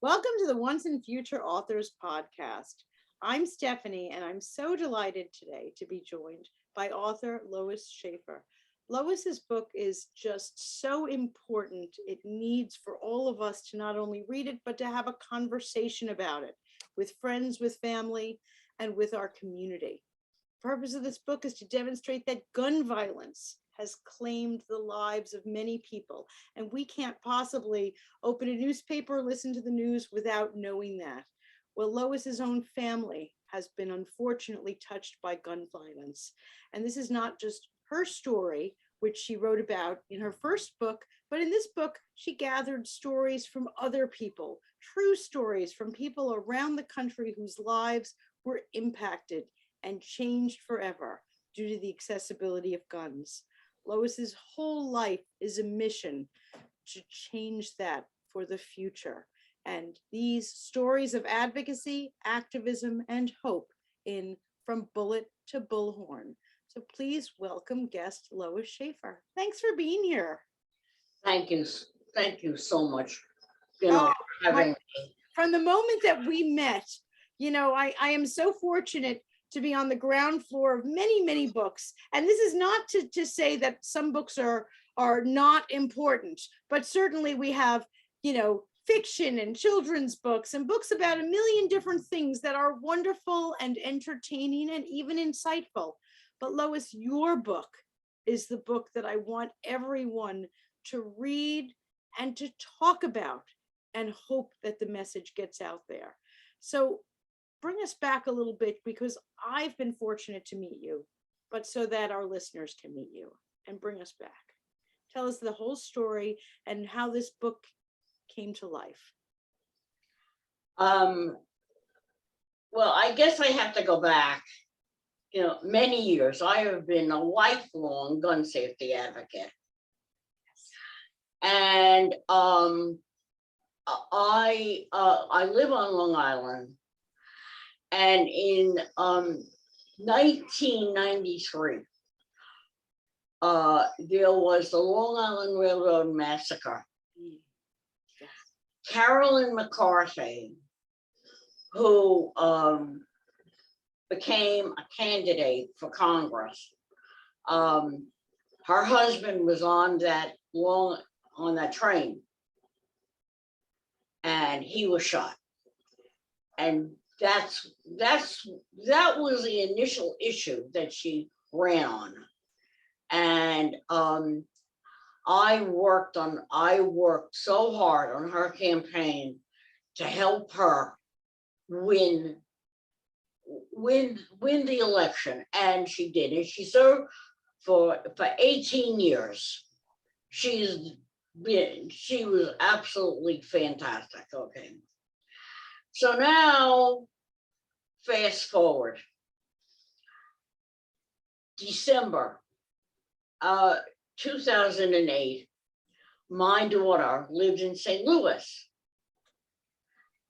Welcome to the Once and Future Authors podcast. I'm Stephanie, and I'm so delighted today to be joined by author Lois Schaffer. Lois's book is just so important. It needs for all of us to not only read it, but to have a conversation about it with friends, with family, and with our community. The purpose of this book is to demonstrate that gun violence has claimed the lives of many people, and we can't possibly open a newspaper or listen to the news without knowing that. Well, Lois's own family has been unfortunately touched by gun violence. And this is not just her story, which she wrote about in her first book, but in this book, she gathered stories from other people, true stories from people around the country whose lives were impacted and changed forever due to the accessibility of guns. Lois's whole life is a mission to change that for the future. And these stories of advocacy, activism, and hope in From Bullet to Bullhorn. So please welcome guest Lois Schaffer. Thanks for being here. Thank you. Thank you so much. Oh, Having from the moment that we met, I am so fortunate to be on the ground floor of many, many books. And this is not to say that some books are not important, but certainly we have, fiction and children's books and books about a million different things that are wonderful and entertaining and even insightful. But Lois, your book is the book that I want everyone to read and to talk about and hope that the message gets out there. So bring us back a little bit, because I've been fortunate to meet you, but so that our listeners can meet you, and bring us back. Tell us the whole story and how this book came to life. well, I guess I have to go back, many years. I have been a lifelong gun safety advocate. And I live on Long Island. And in 1993, there was the Long Island Railroad Massacre. Carolyn McCarthy, who became a candidate for Congress, her husband was on that train, and he was shot. And that was the initial issue that she ran on. And I worked so hard on her campaign to help her win the election, and she did it. She served for 18 years. She was absolutely fantastic. Okay. So now, fast forward, December 2008, my daughter lived in St. Louis,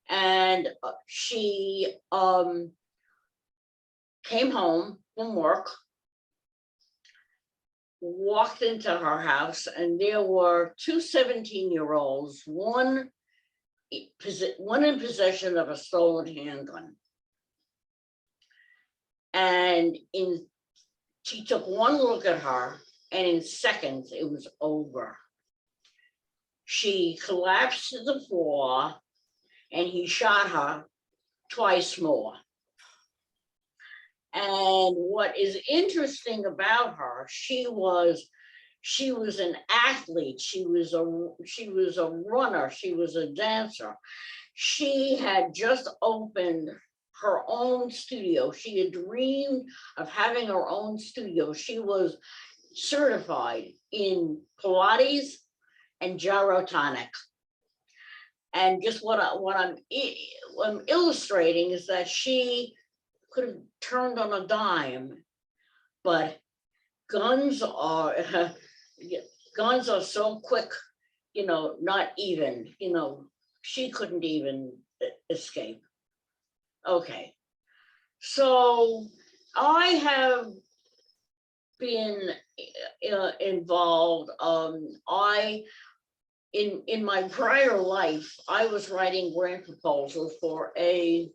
and she came home from work, walked into her house, and there were two 17-year-olds, one in possession of a stolen handgun. And she took one look at her, and in seconds, it was over. She collapsed to the floor, and he shot her twice more. And what is interesting about her, she was an athlete. She was a runner. She was a dancer. She had just opened her own studio. She had dreamed of having her own studio. She was certified in Pilates and gyrotonic. And just what I'm illustrating is that she could have turned on a dime, but guns are so quick, not even, she couldn't even escape. Okay, so I have been involved. in my prior life, I was writing grant proposals for a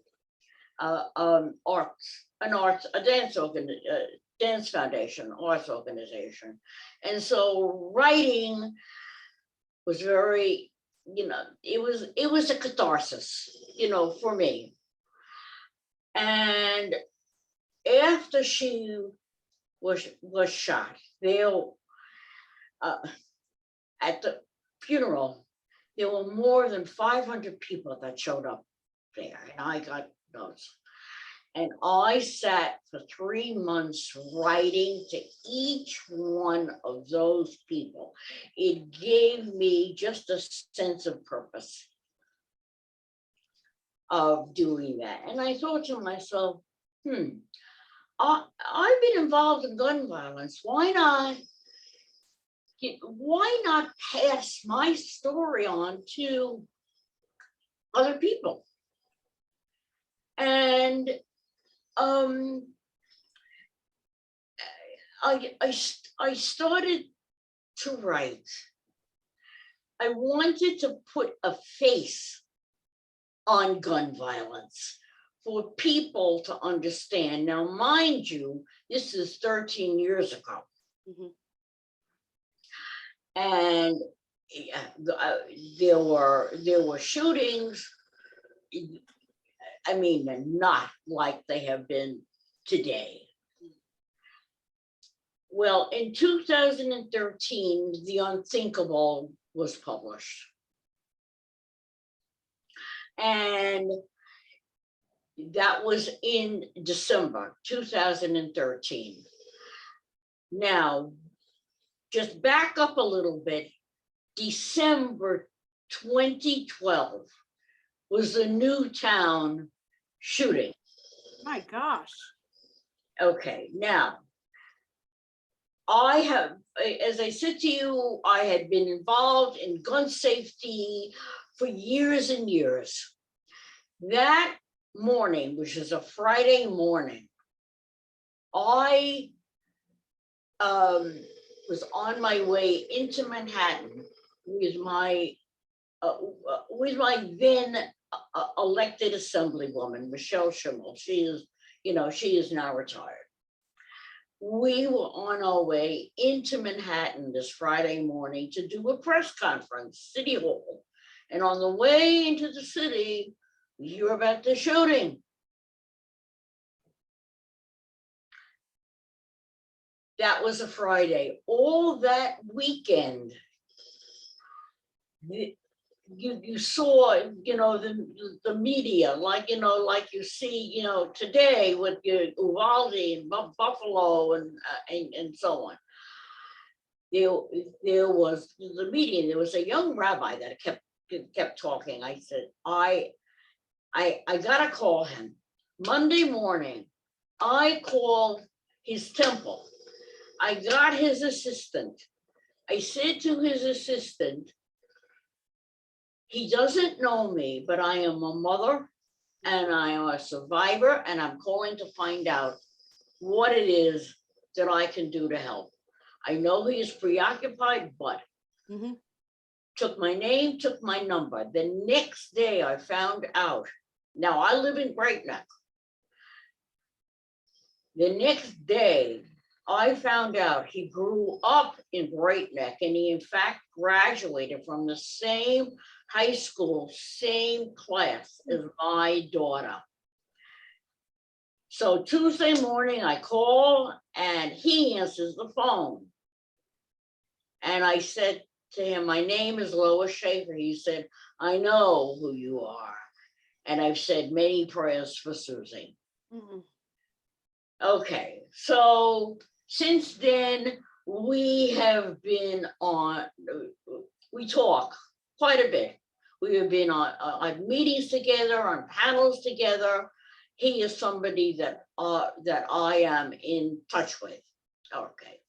dance foundation, arts organization. And so writing was very, it was a catharsis, for me. And after she was shot, at the funeral, there were more than 500 people that showed up there, and I got those. And I sat for 3 months writing to each one of those people. It gave me just a sense of purpose of doing that. And I thought to myself, I've been involved in gun violence. Why not pass my story on to other people? And I started to write. I wanted to put a face on gun violence for people to understand. Now, mind you, this is 13 years ago. Mhm. And there were shootings. I mean, not like they have been today. Well, in 2013, The Unthinkable was published. And that was in December 2013. Now, just back up a little bit. December 2012 was the Newtown shooting. My gosh. Okay, now, I have, as I said to you, I had been involved in gun safety for years and years. That morning, which is a Friday morning, I was on my way into Manhattan with my then elected assemblywoman, Michelle Schimmel. She is now retired. We were on our way into Manhattan this Friday morning to do a press conference, City Hall. And on the way into the city, we hear about the shooting. That was a Friday. All that weekend, you saw, the media, like you see, today with Uvalde and Buffalo and so on. There was the media. There was a young rabbi that kept talking. I said, I gotta call him. Monday morning, I called his temple. I got his assistant. I said to his assistant, he doesn't know me, but I am a mother and I am a survivor, and I'm calling to find out what it is that I can do to help. I know he is preoccupied, but took my name, took my number. The next day I found out, now I live in Great Neck. The next day, I found out he grew up in Great Neck, and he in fact graduated from the same high school, same class as my daughter. So Tuesday morning I call and he answers the phone. And I said to him, my name is Lois Schaffer. He said, I know who you are. And I've said many prayers for Susie. Okay, so since then, we have been we talk quite a bit. We have been on meetings together, on panels together. He is somebody that I am in touch with. Okay.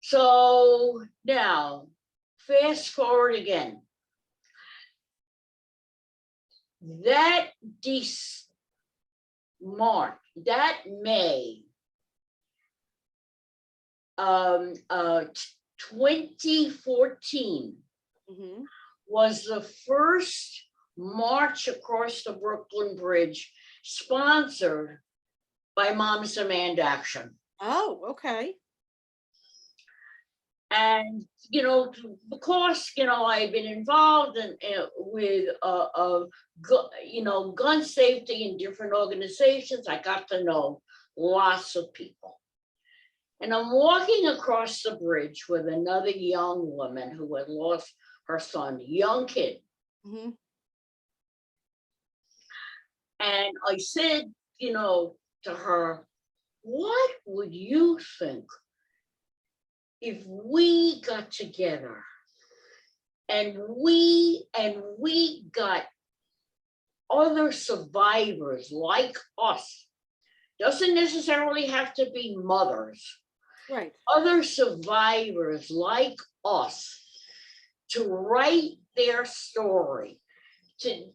So now, fast forward again. That May 2014, Mm-hmm. was the first march across the Brooklyn Bridge sponsored by Moms Demand Action. Oh, okay. And, because, I've been involved with, gun safety in different organizations, I got to know lots of people. And I'm walking across the bridge with another young woman who had lost her son, young kid. Mm-hmm. And I said, to her, what would you think if we got together and we got other survivors like us? Doesn't necessarily have to be mothers. Right. Other survivors like us to write their story, to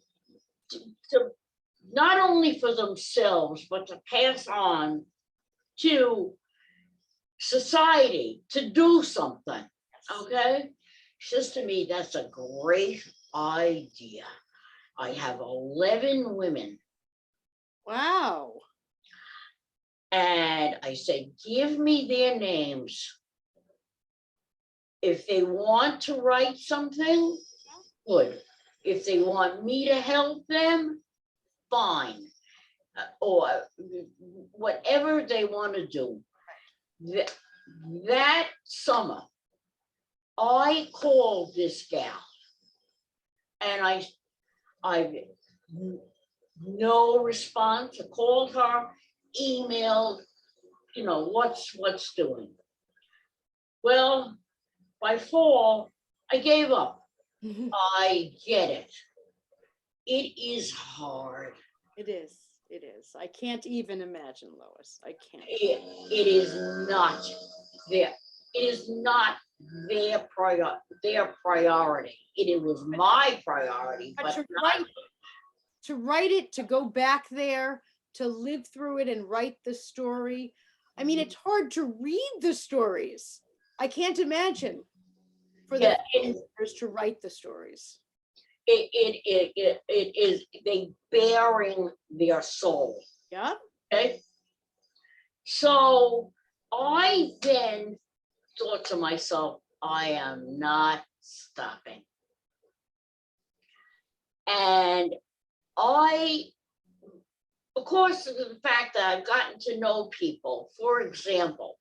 not only for themselves, but to pass on to society, to do something, okay? She says to me, that's a great idea. I have 11 women. Wow. And I said, give me their names. If they want to write something, good. If they want me to help them, fine. Or whatever they want to do. That summer, I called this gal and I no response. I called her, emailed, what's doing. Well, by fall, I gave up. Mm-hmm. I get it. It is hard. It is. It is. I can't even imagine, Lois. I can't. It is not their. It is not their priority. It was my priority, But but to write it, to go back there, to live through it and write the story. I mean, it's hard to read the stories. I can't imagine for the filmmakers to write the stories. it is they bearing their soul. Yeah. Okay. So I then thought to myself, I am not stopping. And of course, the fact that I've gotten to know people, for example,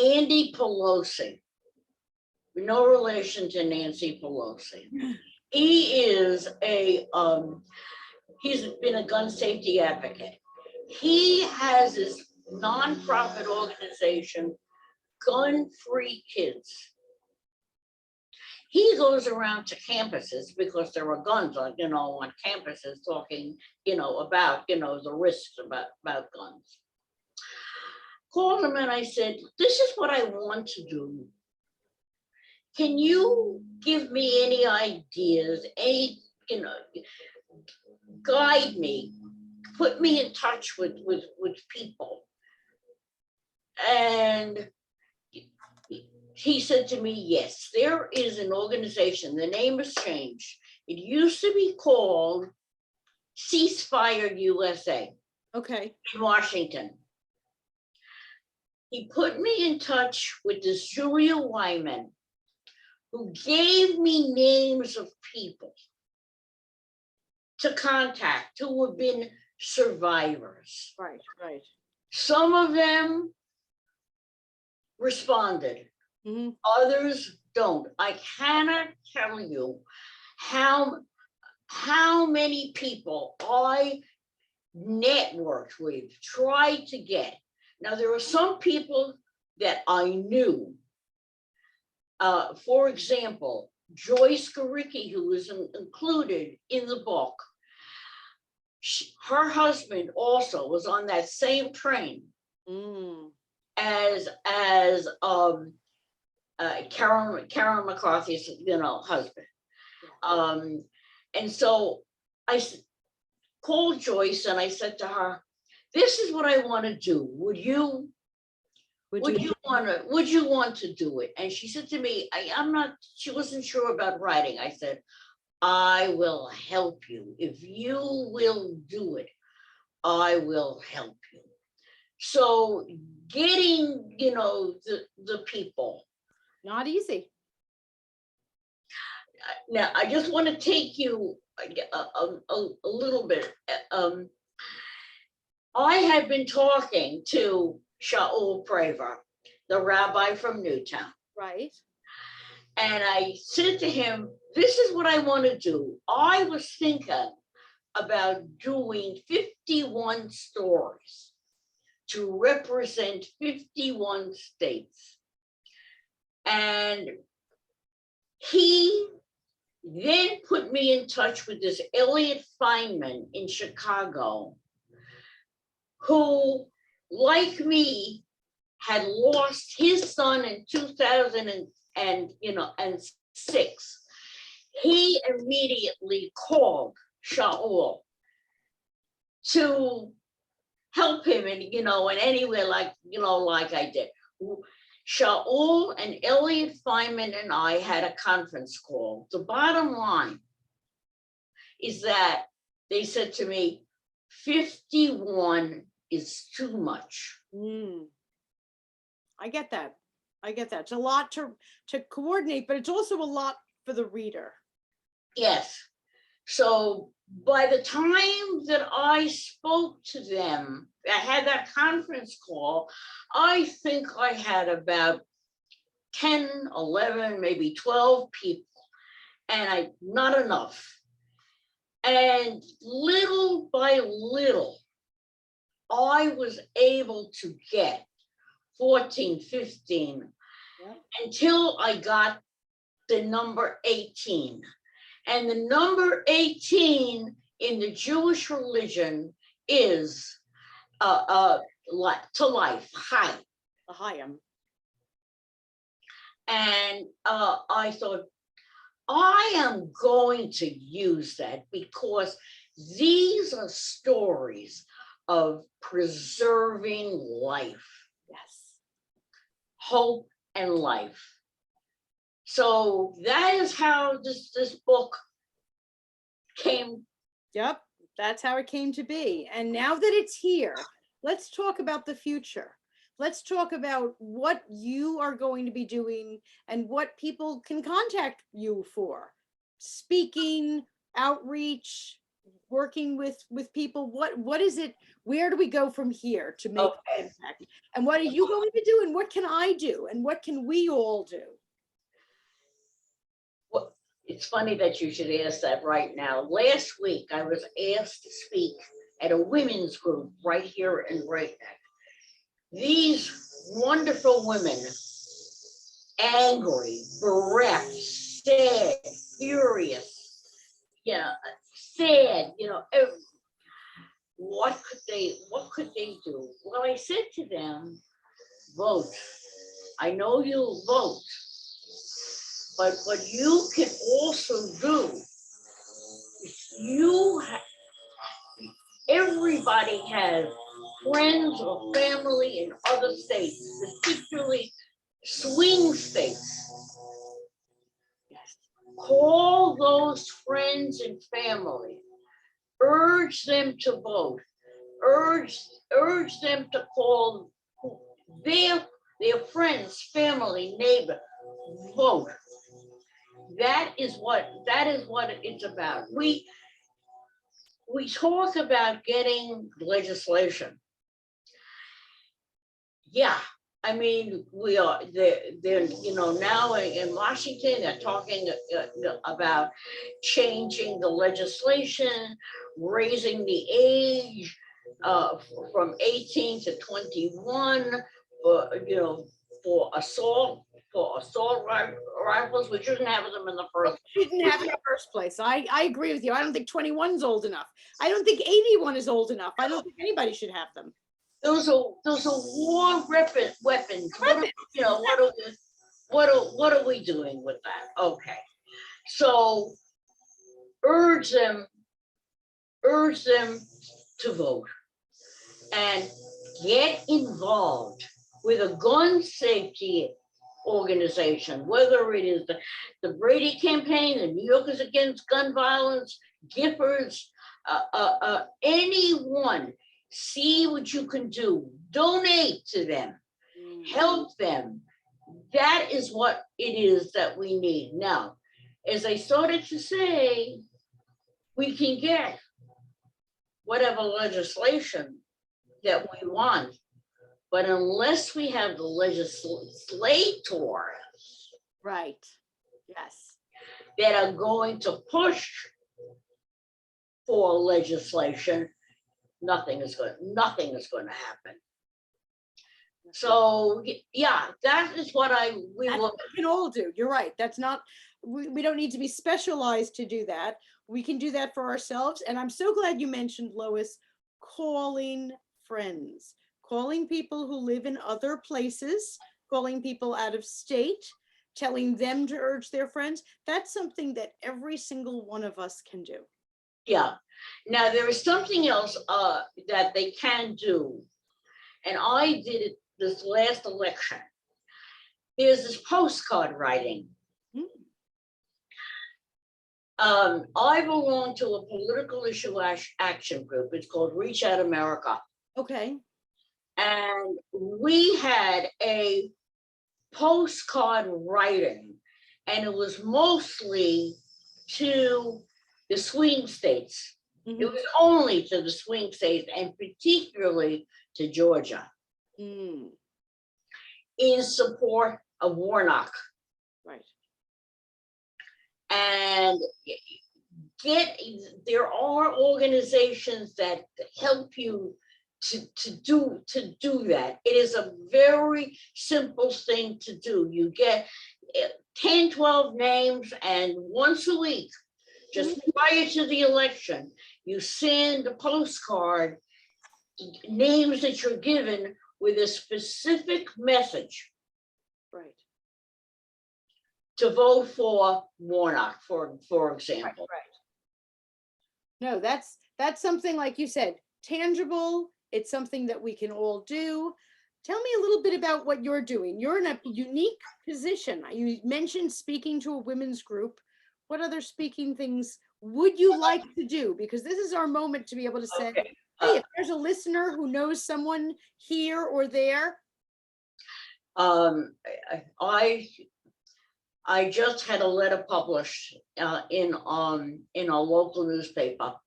Andy Pelosi, no relation to Nancy Pelosi. He is he's been a gun safety advocate. He has his nonprofit organization, Gun Free Kids. He goes around to campuses because there are guns on campuses talking, about, the risks about guns. Called him and I said, this is what I want to do. Can you give me any ideas, guide me, put me in touch with people? And he said to me, yes, there is an organization, the name has changed. It used to be called Ceasefire USA. Okay. In Washington. He put me in touch with this Julia Wyman, who gave me names of people to contact who have been survivors. Right, right. Some of them responded, Mm-hmm. others don't. I cannot tell you how many people I networked with, tried to get. Now, there are some people that I knew. For example, Joyce Garicki, who was included in the book, her husband also was on that same train as Karen McCarthy's, husband. And so I called Joyce and I said to her, this is what I want to do. Would you would you want to do it? And she said to me, I'm not, she wasn't sure about writing. I said, I will help you. If you will do it, I will help you. So getting, the people. Not easy. Now, I just want to take you a little bit. I had been talking to Shaul Praver, the rabbi from Newtown. Right. And I said to him, this is what I want to do. I was thinking about doing 51 stories to represent 51 states. And he then put me in touch with this Elliot Feynman in Chicago, who, like me, had lost his son in 2006. He immediately called Shaul to help him in any way, like I did. Shaul and Elliot Feynman and I had a conference call. The bottom line is that they said to me, 51 is too much. I get that. It's a lot to coordinate, but it's also a lot for the reader. Yes. So by the time that I spoke to them, I had that conference call, I think I had about 10, 11, maybe 12 people, and not enough. And little by little, I was able to get 14, 15, until I got the number 18. And the number 18 in the Jewish religion is to life, Chai. Hayam. And I thought, I am going to use that because these are stories of preserving life. Yes. Hope and life. So that is how this book came. Yep, that's how it came to be. And now that it's here, let's talk about the future. Let's talk about what you are going to be doing and what people can contact you for. Speaking, outreach, working with people. What is it? Where do we go from here to make an impact? And what are you going to do? And what can I do? And what can we all do? Well, it's funny that you should ask that right now. Last week, I was asked to speak at a women's group right here in Breakneck. These wonderful women, angry, bereft, sad, furious, sad, what could they do? Well, I said to them, vote. I know you'll vote, but what you can also do is everybody has friends or family in other states, particularly swing states. Call those friends and family, urge them to vote, urge them to call their friends, family, neighbor, vote. That is what it's about. We talk about getting legislation. Yeah, I mean, we are they're now in Washington, they're talking about changing the legislation, raising the age from 18 to 21 for assault rifles. We shouldn't have them in the first. Shouldn't have in the first place. I agree with you. I don't think 21 is old enough. I don't think 81 is old enough. I don't think anybody should have them. Those are war weapons. What are we doing with that? Okay, so urge them to vote and get involved with a gun safety organization, whether it is the Brady campaign, the New Yorkers Against Gun Violence, Giffords, anyone, see what you can do, donate to them, help them. That is what it is that we need. Now, as I started to say, we can get whatever legislation that we want, but unless we have the legislators Right. Yes. that are going to push for legislation, nothing is going to happen. So yeah, that is what we That's will. what we can all do. You're right. That's not, we don't need to be specialized to do that. We can do that for ourselves. And I'm so glad you mentioned, Lois, calling friends, calling people who live in other places, calling people out of state, telling them to urge their friends. That's something that every single one of us can do. Yeah. Now there is something else that they can do, and I did it this last election. There's this postcard writing. I belong to a political issue action group. It's called Reach Out America. Okay. And we had a postcard writing, and it was mostly to the swing states. Mhm. It was only to the swing states, and particularly to Georgia, Mm. in support of Warnock. Right. And there are organizations that help you to do that. It is a very simple thing to do. You get 10, 12 names, and once a week, just prior to the election, you send a postcard, names that you're given with a specific message. Right. To vote for Warnock, for example. Right. No, that's something, like you said, tangible. It's something that we can all do. Tell me a little bit about what you're doing. You're in a unique position. You mentioned speaking to a women's group. What other speaking things would you like to do? Because this is our moment to be able to say, Okay. hey, if there's a listener who knows someone here or there. I just had a letter published in a local newspaper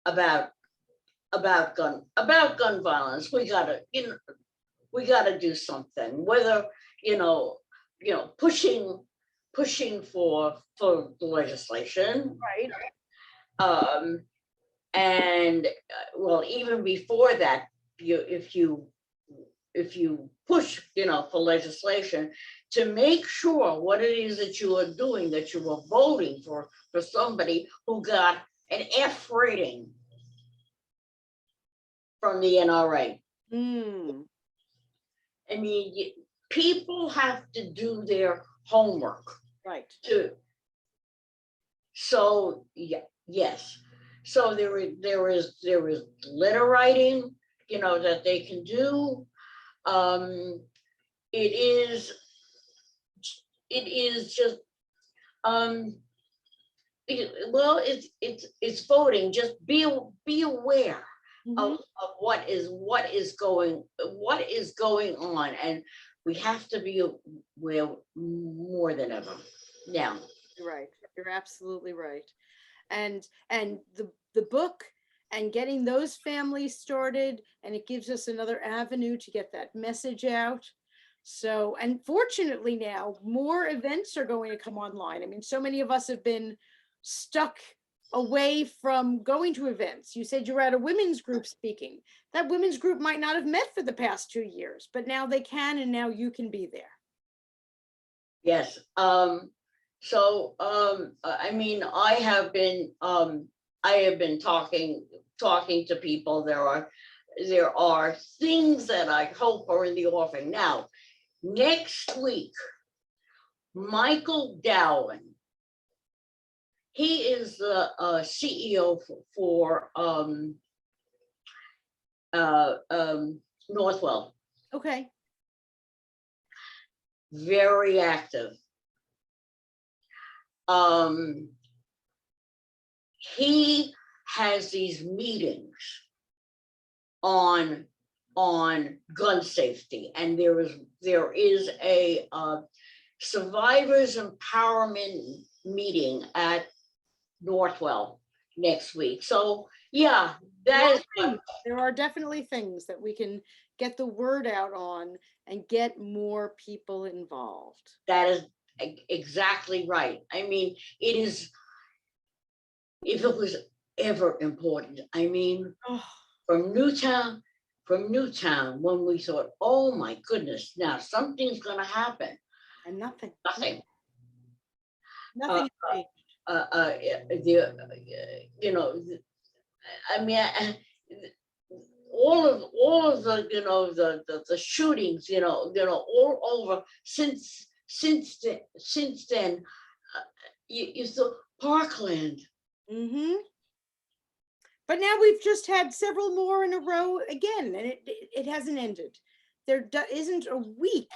about gun violence. We gotta do something. Whether pushing for the legislation, Right. And well, even before that, if you push for legislation, to make sure what it is that you are doing, that you are voting for somebody who got an F rating from the NRA. I mean, people have to do their homework. Right. Too. So yeah, yes. So there is letter writing, that they can do. It is just it's voting. Just be aware of what is going on, and we have to be aware more than ever now. You're right. You're absolutely right. And the book and getting those families started, and it gives us another avenue to get that message out. So, and fortunately now more events are going to come online. I mean, so many of us have been stuck away from going to events. You said you were at a women's group speaking. That women's group might not have met for the past 2 years, but now they can, and now you can be there. Yes. So I mean, I have been talking to people. There are things that I hope are in the offing. Now, next week, Michael Dowling, he is the CEO for Northwell, Okay. very active. He has these meetings on gun safety, and there is a survivors empowerment meeting at Northwell next week. So yeah, that is what, There are definitely things that we can get the word out on and get more people involved. that is exactly right. I mean, it is, if it was ever important, I mean, Oh, from Newtown, when we thought, oh my goodness, now something's gonna happen, and nothing. nothing. Nothing has changed. You know, I mean, all of the, you know, the shootings, you know, all over since then, you saw Parkland. Mm-hmm. But now we've just had several more in a row again, and it hasn't ended. There isn't a week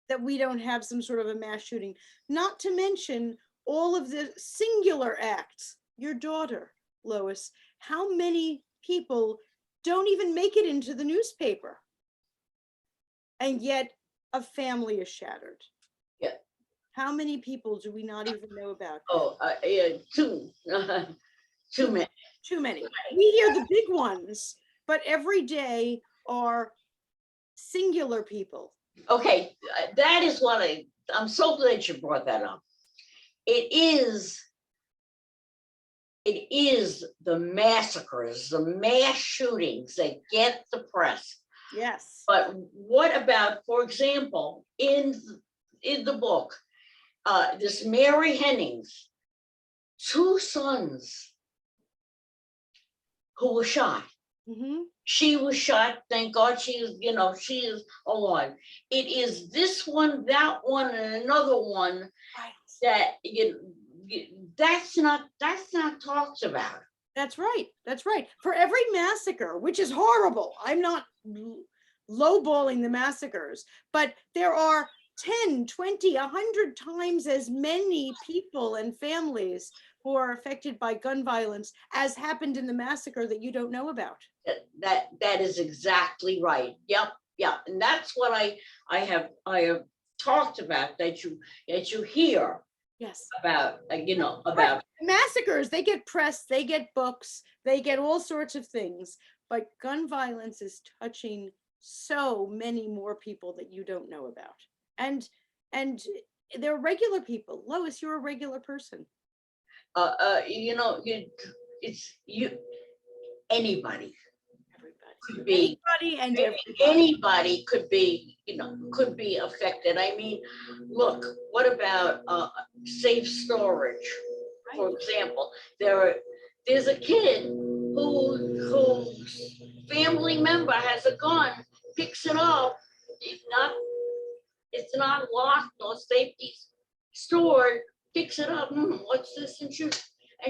that we don't have some sort of a mass shooting, not to mention all of the singular acts. Your daughter, Lois, how many people don't even make it into the newspaper? And yet a family is shattered. Yeah. How many people do we not even know about? Oh, yeah, too many. Too many. We hear the big ones, but every day are singular people. Okay, that is what I'm so glad you brought that up. It is the massacres, the mass shootings that get the press. Yes. But what about, for example, in the book, this Mary Hennings, 2 sons who were shot. Mm-hmm. She was shot. Thank God she is, you know, she is alive. It is this one, that one, and another one that that's not talked about. That's right. That's right. For every massacre, which is horrible, I'm not lowballing the massacres, but there are 10, 20, 100 times as many people and families who are affected by gun violence as happened in the massacre that you don't know about. That is exactly right. Yep. And that's what I have talked about, that you hear. Yes. About, you know, about massacres. They get press, they get books, they get all sorts of things, but gun violence is touching so many more people that you don't know about. And they're regular people. Lois, you're a regular person. You know, it's anybody could be, anybody and anybody could be, you know, could be affected. I mean, look, what about safe storage? For example, there's a kid whose family member has a gun, picks it up, it's not locked or safety stored, picks it up, what's this, and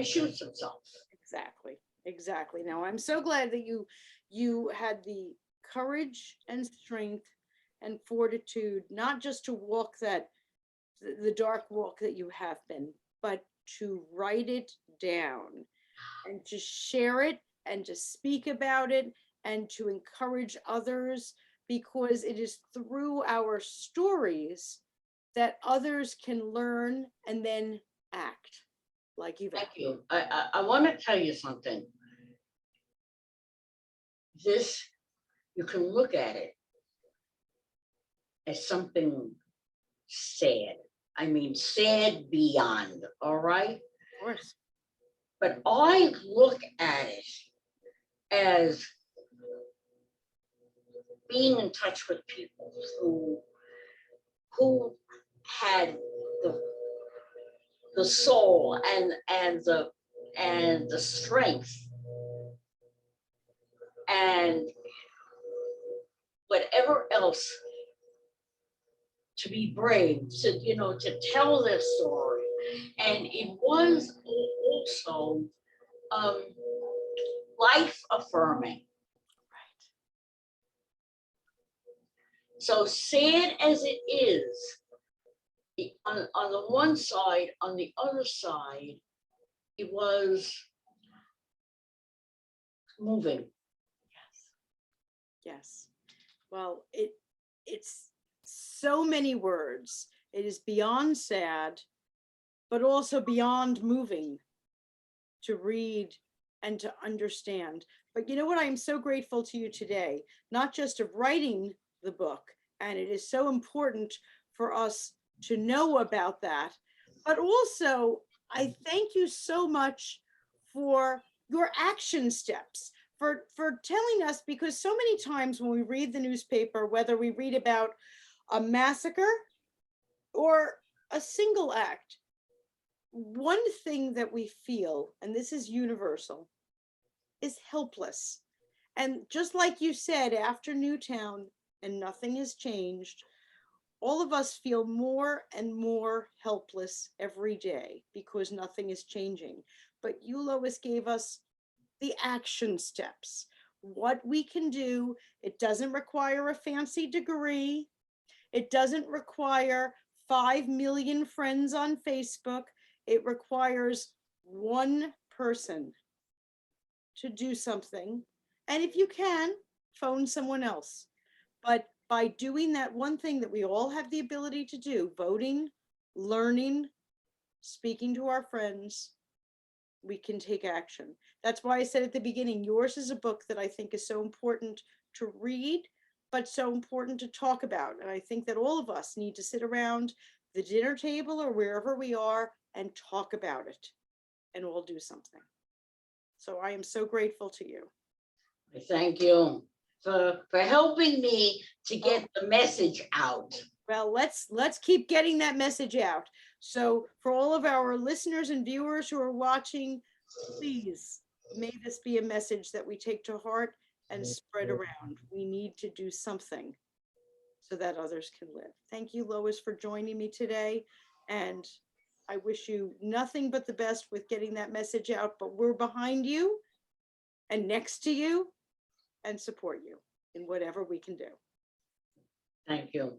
shoots himself. Exactly. Now I'm so glad that you had the courage and strength and fortitude, not just to walk the dark walk that you have been, but to write it down and to share it and to speak about it and to encourage others, because it is through our stories that others can learn and then act like you've Thank acted. you. I want to tell you something. This, you can look at it as something sad. I mean, sad beyond, all right? Of course. But I look at it as being in touch with people who had the soul and the strength and whatever else to be brave, to, you know, to tell their story. And it was also life affirming. So sad as it is, on the one side, on the other side, it was moving. Yes. Yes. Well, it's so many words. It is beyond sad, but also beyond moving to read and to understand. But you know what? I'm so grateful to you today, not just of writing the book, and it is so important for us to know about that, but also I thank you so much for your action steps, for telling us, because so many times when we read the newspaper, whether we read about a massacre or a single act, one thing that we feel, and this is universal, is helpless. And just like you said, after Newtown and nothing has changed, all of us feel more and more helpless every day because nothing is changing. But you, Lois, gave us the action steps, what we can do. It doesn't require a fancy degree. It doesn't require 5 million friends on Facebook. It requires one person to do something. And if you can, phone someone else. But by doing that one thing that we all have the ability to do, voting, learning, speaking to our friends, we can take action. That's why I said at the beginning, yours is a book that I think is so important to read, but so important to talk about. And I think that all of us need to sit around the dinner table or wherever we are and talk about it and all do something. So I am so grateful to you. Thank you for helping me to get the message out. Well, let's keep getting that message out. So for all of our listeners and viewers who are watching, please, may this be a message that we take to heart and spread around. We need to do something so that others can live. Thank you, Lois, for joining me today. And I wish you nothing but the best with getting that message out, but we're behind you and next to you and support you in whatever we can do. Thank you.